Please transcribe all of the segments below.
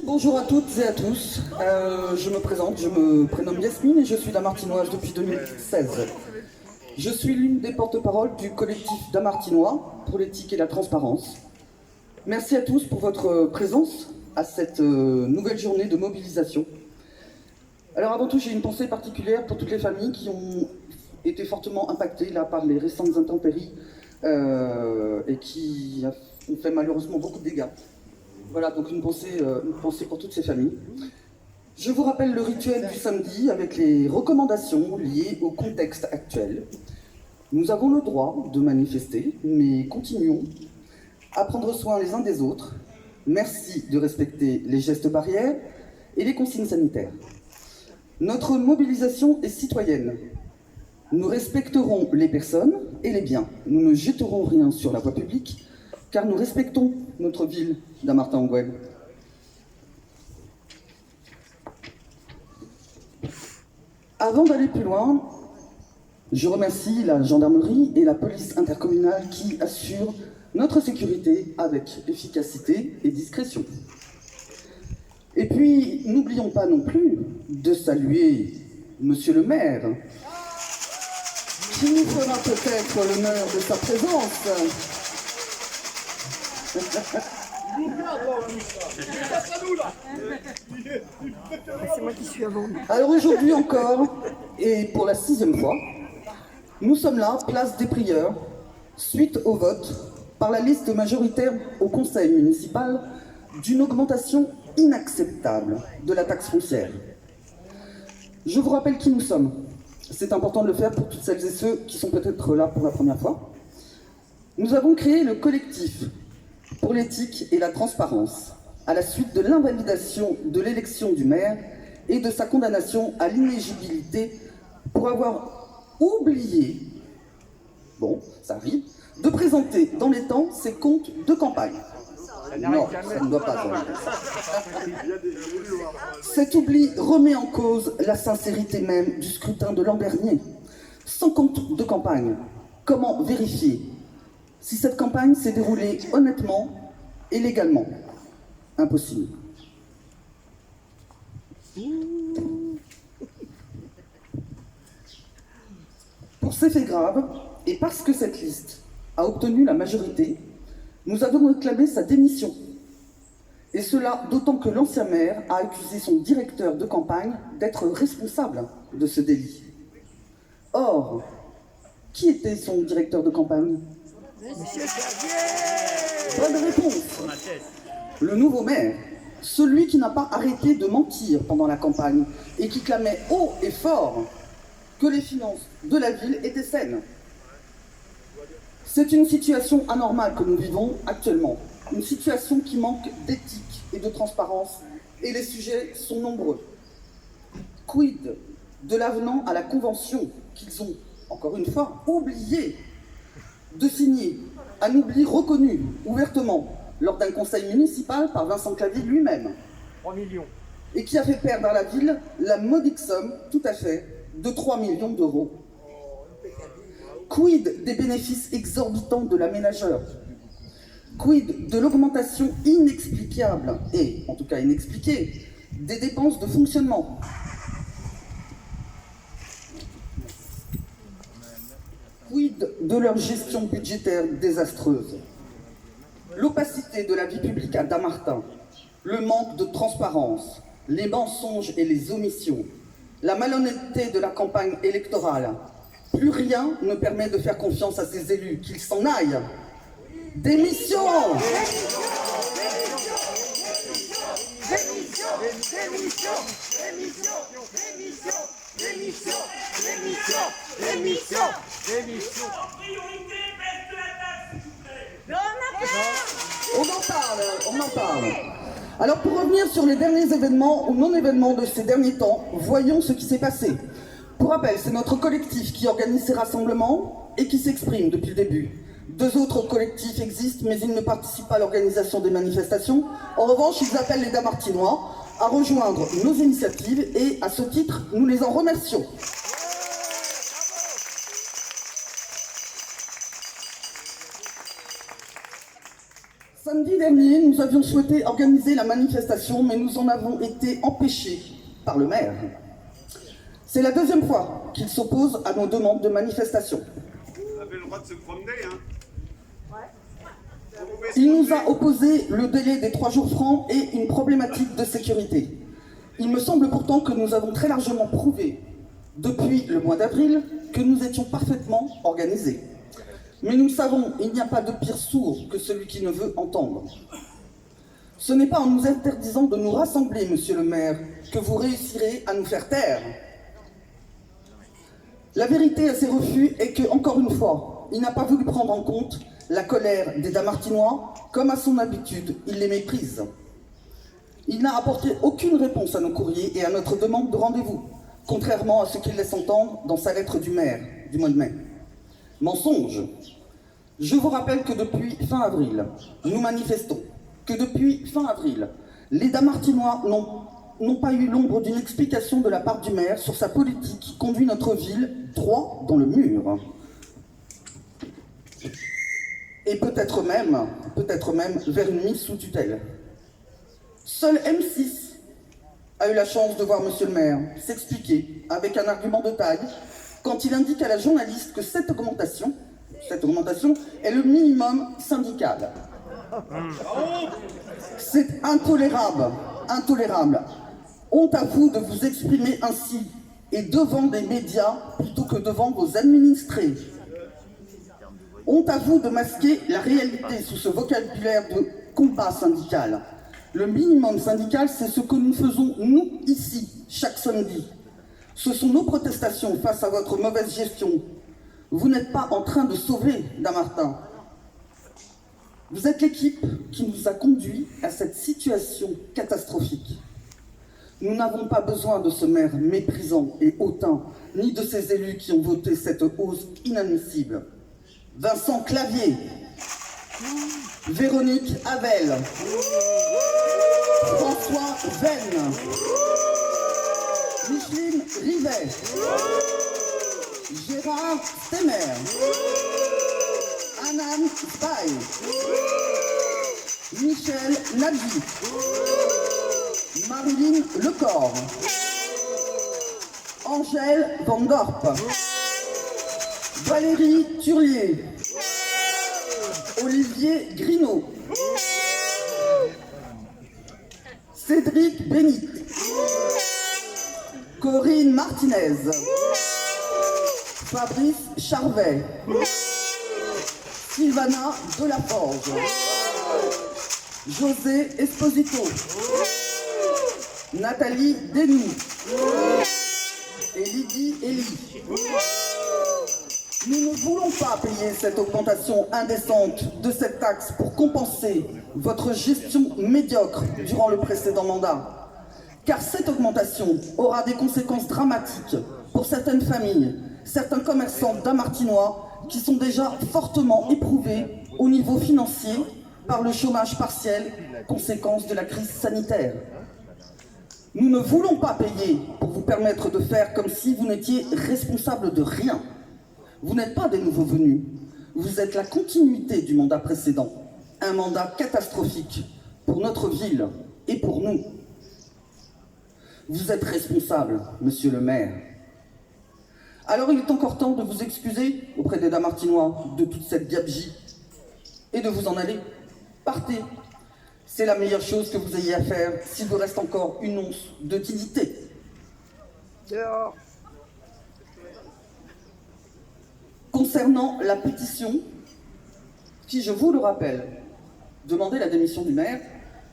Bonjour à toutes et à tous, je me présente, je me prénomme Yasmine et je suis damartinoise depuis 2016. Je suis l'une des porte-paroles du collectif damartinois pour l'éthique et la transparence. Merci à tous pour votre présence à cette nouvelle journée de mobilisation. Alors avant tout, j'ai une pensée particulière pour toutes les familles qui ont été fortement impactées là, par les récentes intempéries et qui ont fait malheureusement beaucoup de dégâts. Voilà, donc une pensée pour toutes ces familles. Je vous rappelle le rituel du samedi avec les recommandations liées au contexte actuel. Nous avons le droit de manifester, mais continuons à prendre soin les uns des autres. Merci de respecter les gestes barrières et les consignes sanitaires. Notre mobilisation est citoyenne. Nous respecterons les personnes et les biens. Nous ne jetterons rien sur la voie publique, car nous respectons notre ville Dammartin-Angouel. Avant d'aller plus loin, je remercie la gendarmerie et la police intercommunale qui assurent notre sécurité avec efficacité et discrétion. Et puis, n'oublions pas non plus de saluer Monsieur le maire, qui nous fera peut-être l'honneur de sa présence. C'est moi qui suis avant. Alors aujourd'hui encore, et pour la 6e fois, nous sommes là, place des prieurs, suite au vote par la liste majoritaire au conseil municipal d'une augmentation inacceptable de la taxe foncière. Je vous rappelle qui nous sommes. C'est important de le faire pour toutes celles et ceux qui sont peut-être là pour la première fois. Nous avons créé le collectif pour l'éthique et la transparence, à la suite de l'invalidation de l'élection du maire et de sa condamnation à l'inéligibilité pour avoir oublié, bon, ça arrive, de présenter dans les temps ses comptes de campagne. Non, ça ne doit pas arriver. Cet oubli remet en cause la sincérité même du scrutin de l'an dernier. Sans compte de campagne, comment vérifier si cette campagne s'est déroulée honnêtement et légalement? Impossible. Pour ces faits graves, et parce que cette liste a obtenu la majorité, nous avons réclamé sa démission. Et cela d'autant que l'ancien maire a accusé son directeur de campagne d'être responsable de ce délit. Or, qui était son directeur de campagne? Monsieur Xavier! Bonne réponse. Le nouveau maire, celui qui n'a pas arrêté de mentir pendant la campagne et qui clamait haut et fort que les finances de la ville étaient saines. C'est une situation anormale que nous vivons actuellement, une situation qui manque d'éthique et de transparence, et les sujets sont nombreux. Quid de l'avenant à la convention qu'ils ont, encore une fois, oublié de signer, un oubli reconnu ouvertement lors d'un conseil municipal par Vincent Clavier lui-même. 3 millions. Et qui a fait perdre à la ville la modique somme, tout à fait, de 3 millions d'euros. Quid des bénéfices exorbitants de l'aménageur? Quid de l'augmentation inexplicable, et en tout cas inexpliquée, des dépenses de fonctionnement? Quid de leur gestion budgétaire désastreuse? L'opacité de la vie publique à Dammartin, le manque de transparence, les mensonges et les omissions, la malhonnêteté de la campagne électorale. Plus rien ne permet de faire confiance à ces élus, qu'ils s'en aillent. Démission! On en parle. Alors pour revenir sur les derniers événements ou non-événements de ces derniers temps, voyons ce qui s'est passé. Pour rappel, c'est notre collectif qui organise ces rassemblements et qui s'exprime depuis le début. 2 autres collectifs existent, mais ils ne participent pas à l'organisation des manifestations. En revanche, ils appellent les Dammartinois à rejoindre nos initiatives et, à ce titre, nous les en remercions. Samedi dernier, nous avions souhaité organiser la manifestation, mais nous en avons été empêchés par le maire. C'est la deuxième fois qu'il s'oppose à nos demandes de manifestation. Vous avez le droit de se promener, hein. Il nous a opposé le délai des 3 jours francs et une problématique de sécurité. Il me semble pourtant que nous avons très largement prouvé, depuis le mois d'avril, que nous étions parfaitement organisés. Mais nous savons, il n'y a pas de pire sourd que celui qui ne veut entendre. Ce n'est pas en nous interdisant de nous rassembler, monsieur le maire, que vous réussirez à nous faire taire. La vérité à ces refus est que, encore une fois, il n'a pas voulu prendre en compte la colère des Damartinois, comme à son habitude, il les méprise. Il n'a apporté aucune réponse à nos courriers et à notre demande de rendez-vous, contrairement à ce qu'il laisse entendre dans sa lettre du maire du mois de mai. Mensonge. Je vous rappelle que depuis fin avril, nous manifestons, que depuis fin avril, les Damartinois n'ont pas eu l'ombre d'une explication de la part du maire sur sa politique qui conduit notre ville droit dans le mur. Et peut-être même vers une mise sous tutelle. Seul M6 a eu la chance de voir monsieur le maire s'expliquer avec un argument de taille quand il indique à la journaliste que cette augmentation est le minimum syndical. C'est intolérable, intolérable. Honte à vous de vous exprimer ainsi et devant des médias plutôt que devant vos administrés. Honte à vous de masquer la réalité sous ce vocabulaire de combat syndical. Le minimum syndical, c'est ce que nous faisons, nous, ici, chaque samedi. Ce sont nos protestations face à votre mauvaise gestion. Vous n'êtes pas en train de sauver Dammartin. Vous êtes l'équipe qui nous a conduits à cette situation catastrophique. Nous n'avons pas besoin de ce maire méprisant et hautain, ni de ces élus qui ont voté cette hausse inadmissible. Vincent Clavier, Véronique Havel, François Venn, Micheline Rivet, Gérard Stemmer, Anan Spy, Michel Nadji, Marilyn Lecor, Angèle Van Gorp, Valérie Turlier, Olivier Grinaud, Cédric Bénit, Corinne Martinez, Fabrice Charvet, Sylvana Delaforge, José Esposito, Nathalie Denis et Lydie Elie. Nous ne voulons pas payer cette augmentation indécente de cette taxe pour compenser votre gestion médiocre durant le précédent mandat. Car cette augmentation aura des conséquences dramatiques pour certaines familles, certains commerçants damartinois qui sont déjà fortement éprouvés au niveau financier par le chômage partiel, conséquence de la crise sanitaire. Nous ne voulons pas payer pour vous permettre de faire comme si vous n'étiez responsable de rien. Vous n'êtes pas des nouveaux venus, vous êtes la continuité du mandat précédent, un mandat catastrophique pour notre ville et pour nous. Vous êtes responsable, monsieur le maire. Alors il est encore temps de vous excuser auprès des Damartinois de toute cette gabegie et de vous en aller. Partez. C'est la meilleure chose que vous ayez à faire s'il vous reste encore une once de dignité. Dehors. Concernant la pétition, qui, je vous le rappelle, demandait la démission du maire,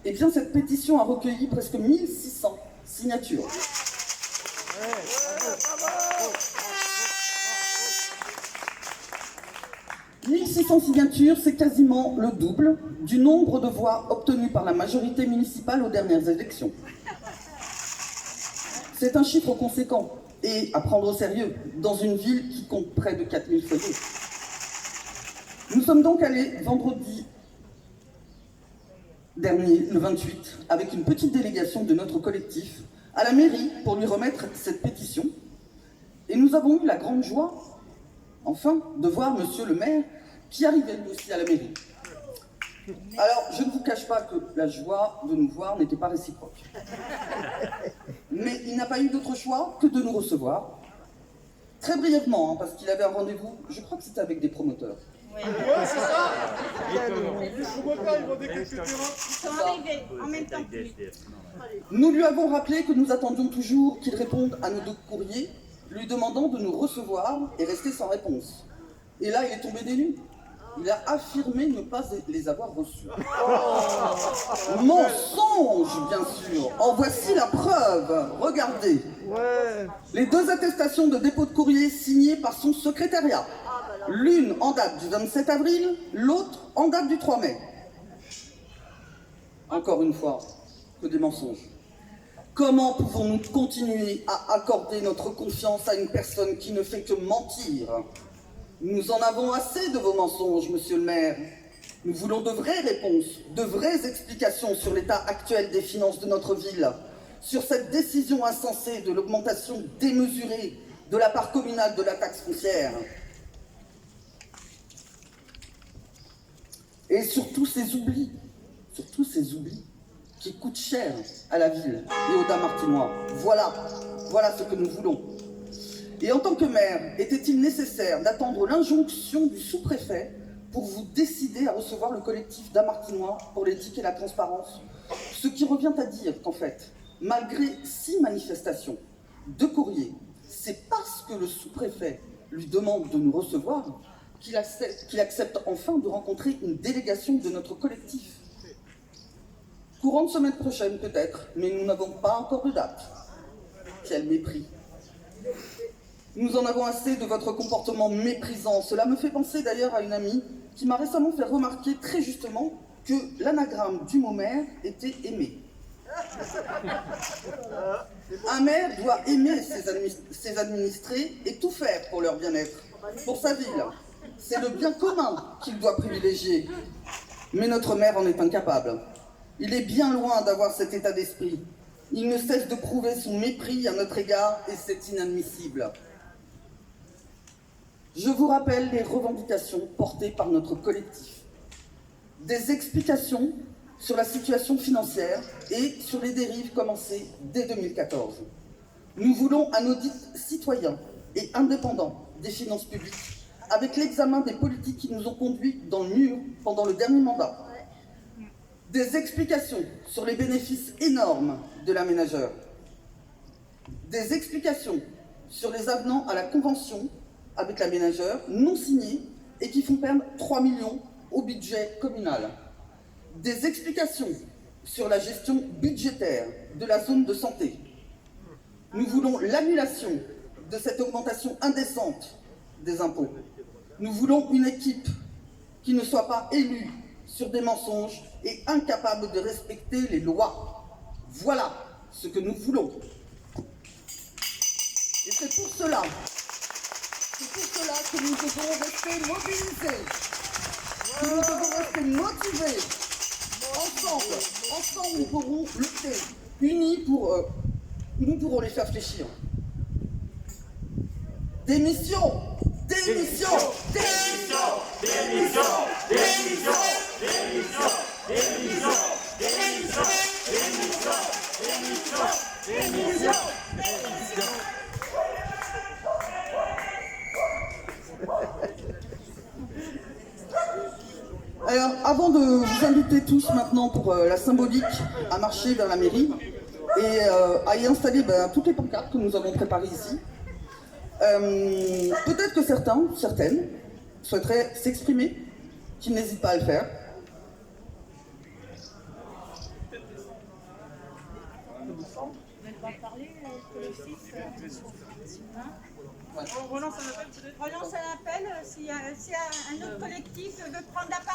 eh bien cette pétition a recueilli presque 1600 signatures. 1600 signatures, c'est quasiment le double du nombre de voix obtenues par la majorité municipale aux dernières élections. C'est un chiffre conséquent et à prendre au sérieux dans une ville qui compte près de 4000 foyers. Nous sommes donc allés vendredi dernier, le 28, avec une petite délégation de notre collectif à la mairie pour lui remettre cette pétition. Et nous avons eu la grande joie, enfin, de voir monsieur le maire qui arrivait lui aussi à la mairie. Alors, je ne vous cache pas que la joie de nous voir n'était pas réciproque. Mais il n'a pas eu d'autre choix que de nous recevoir. Très brièvement, hein, parce qu'il avait un rendez-vous, je crois que c'était avec des promoteurs. Ouais, c'est ça. Les promoteurs, ils vendaient quelques terrains. Ils sont arrivés en même temps que lui. Nous lui avons rappelé que nous attendions toujours qu'il réponde à nos deux courriers, lui demandant de nous recevoir et rester sans réponse. Et là, il est tombé des nues. Il a affirmé ne pas les avoir reçus. Mensonge, bien sûr. En voici la preuve. Regardez. Ouais. Les deux attestations de dépôt de courrier signées par son secrétariat. L'une en date du 27 avril, l'autre en date du 3 mai. Encore une fois, que des mensonges. Comment pouvons-nous continuer à accorder notre confiance à une personne qui ne fait que mentir? Nous en avons assez de vos mensonges, monsieur le maire. Nous voulons de vraies réponses, de vraies explications sur l'état actuel des finances de notre ville, sur cette décision insensée de l'augmentation démesurée de la part communale de la taxe foncière. Et sur tous ces oublis qui coûtent cher à la ville et aux Damartinois. Voilà ce que nous voulons. Et en tant que maire, était-il nécessaire d'attendre l'injonction du sous-préfet pour vous décider à recevoir le collectif Damartinois pour l'éthique et la transparence? Ce qui revient à dire qu'en fait, malgré 6 manifestations, 2 courriers, c'est parce que le sous-préfet lui demande de nous recevoir qu'il accepte enfin de rencontrer une délégation de notre collectif. Courant de semaine prochaine peut-être, mais nous n'avons pas encore de date. Quel mépris! Nous en avons assez de votre comportement méprisant. Cela me fait penser d'ailleurs à une amie qui m'a récemment fait remarquer très justement que l'anagramme du mot maire était aimer. Un maire doit aimer ses administrés et tout faire pour leur bien-être, pour sa ville. C'est le bien commun qu'il doit privilégier. Mais notre maire en est incapable. Il est bien loin d'avoir cet état d'esprit. Il ne cesse de prouver son mépris à notre égard et c'est inadmissible. Je vous rappelle les revendications portées par notre collectif. Des explications sur la situation financière et sur les dérives commencées dès 2014. Nous voulons un audit citoyen et indépendant des finances publiques avec l'examen des politiques qui nous ont conduits dans le mur pendant le dernier mandat. Des explications sur les bénéfices énormes de l'aménageur. Des explications sur les avenants à la convention avec l'aménageur non signés et qui font perdre 3 millions au budget communal. Des explications sur la gestion budgétaire de la zone de santé. Nous voulons l'annulation de cette augmentation indécente des impôts. Nous voulons une équipe qui ne soit pas élue sur des mensonges et incapable de respecter les lois. Voilà ce que nous voulons. Et c'est pour cela que nous devons rester mobilisés, que nous devons rester motivés. Ensemble, nous pourrons lutter. Unis, nous pourrons les faire fléchir. Démission! Démission! Démission! Démission! Démission! Démission! Démission! Démission! Démission! Démission! Démission! Alors, avant de vous inviter tous maintenant pour la symbolique à marcher vers la mairie et à y installer toutes les pancartes que nous avons préparées ici, peut-être que certaines souhaiteraient s'exprimer, qu'ils n'hésitent pas à le faire. On relance un appel, s'il y a un autre collectif veut prendre la parole.